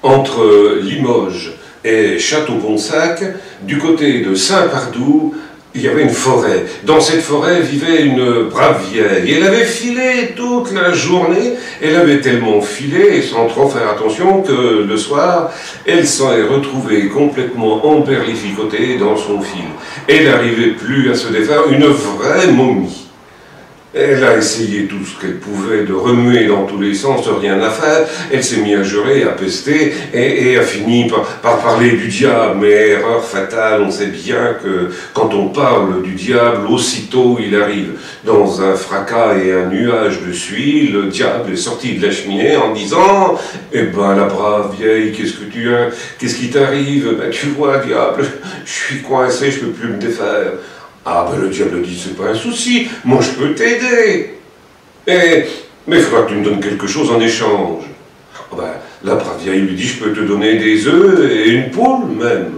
entre Limoges et Château-Ponsac, du côté de Saint-Pardoux, il y avait une forêt. Dans cette forêt vivait une brave vieille. Elle avait filé toute la journée. Elle avait tellement filé, sans trop faire attention, que le soir, elle s'en est retrouvée complètement emberlificotée dans son fil. Elle n'arrivait plus à se défaire, une vraie momie. Elle a essayé tout ce qu'elle pouvait de remuer dans tous les sens, rien à faire. Elle s'est mise à jurer, à pester, et a fini par parler du diable. Mais erreur fatale, on sait bien que quand on parle du diable, aussitôt il arrive dans un fracas et un nuage de suie. Le diable est sorti de la cheminée en disant « Eh ben la brave vieille, qu'est-ce que tu as? Qu'est-ce qui t'arrive? Ben tu vois, diable, je suis coincé, je peux plus me défaire. » Ah ben le diable dit, c'est pas un souci, moi je peux t'aider. Mais il faudra que tu me donnes quelque chose en échange. Ah ben, la brave vieille lui dit, je peux te donner des œufs et une poule même.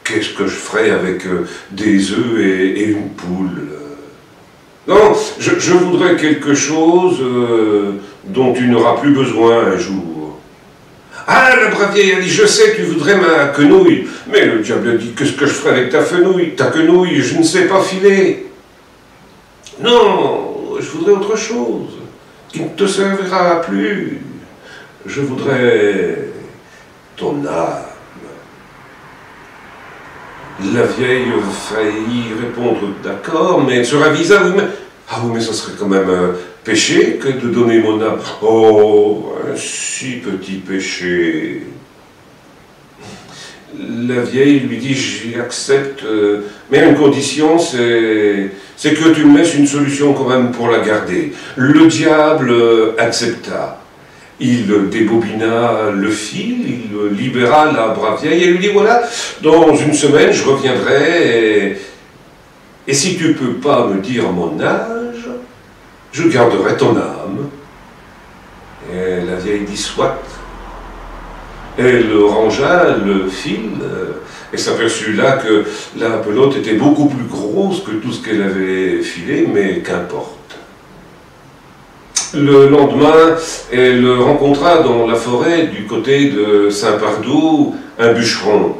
Qu'est-ce que je ferais avec des œufs et une poule? Non, je voudrais quelque chose dont tu n'auras plus besoin un jour. Ah, la brave vieille a dit, je sais, tu voudrais ma quenouille. Mais le diable a dit, qu'est-ce que je ferai avec ta quenouille? Ta quenouille, je ne sais pas filer. Non, je voudrais autre chose, qui ne te servira plus. Je voudrais ton âme. La vieille faillit répondre, d'accord, mais elle se ravisa, oui, mais... Ah oui, mais ça serait quand même un péché que de donner mon âme. Oh, un si petit péché. La vieille lui dit, j'accepte, mais à une condition, c'est que tu me laisses une solution quand même pour la garder. Le diable accepta. Il débobina le fil, il libéra la brave vieille et lui dit, voilà, dans une semaine, je reviendrai et si tu peux pas me dire mon âge, je garderai ton âme. Et la vieille dit, soit. Elle rangea le fil et s'aperçut là que la pelote était beaucoup plus grosse que tout ce qu'elle avait filé, mais qu'importe. Le lendemain, elle rencontra dans la forêt, du côté de Saint-Pardoux, un bûcheron.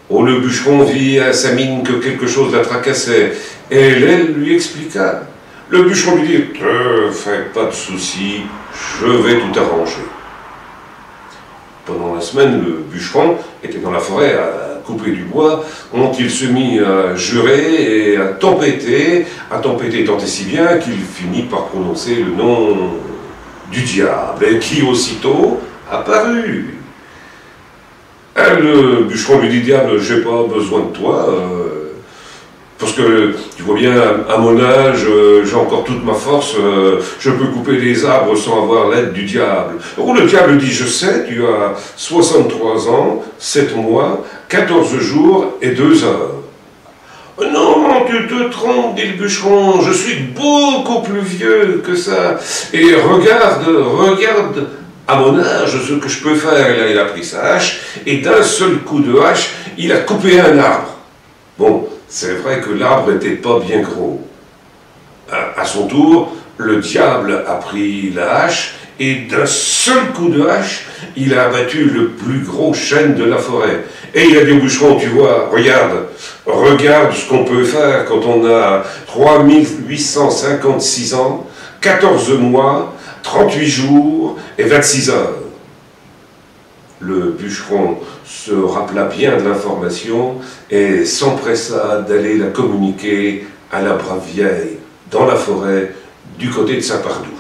Oh, le bûcheron vit à sa mine que quelque chose la tracassait, et elle lui expliqua. Le bûcheron lui dit, « Ne fais pas de soucis, je vais tout arranger. » Pendant la semaine, le bûcheron était dans la forêt à couper du bois, dont il se mit à jurer et à tempêter tant et si bien qu'il finit par prononcer le nom du diable, et qui aussitôt apparut. Le bûcheron lui dit, diable, j'ai pas besoin de toi, parce que, tu vois bien, à mon âge, j'ai encore toute ma force, je peux couper des arbres sans avoir l'aide du diable. Alors le diable dit, je sais, tu as 63 ans, 7 mois, 14 jours et 2 heures. Non, tu te trompes, dit le bûcheron, je suis beaucoup plus vieux que ça. Et regarde, à mon âge, ce que je peux faire. Et là, il a pris sa hache, et d'un seul coup de hache, il a coupé un arbre. Bon, c'est vrai que l'arbre n'était pas bien gros. À son tour, le diable a pris la hache, et d'un seul coup de hache, il a abattu le plus gros chêne de la forêt. Et il a dit au bûcheron, tu vois, regarde ce qu'on peut faire quand on a 3856 ans, 14 mois, 38 jours et 26 heures. Le bûcheron se rappela bien de l'information et s'empressa d'aller la communiquer à la brave vieille dans la forêt du côté de Saint-Pardoux.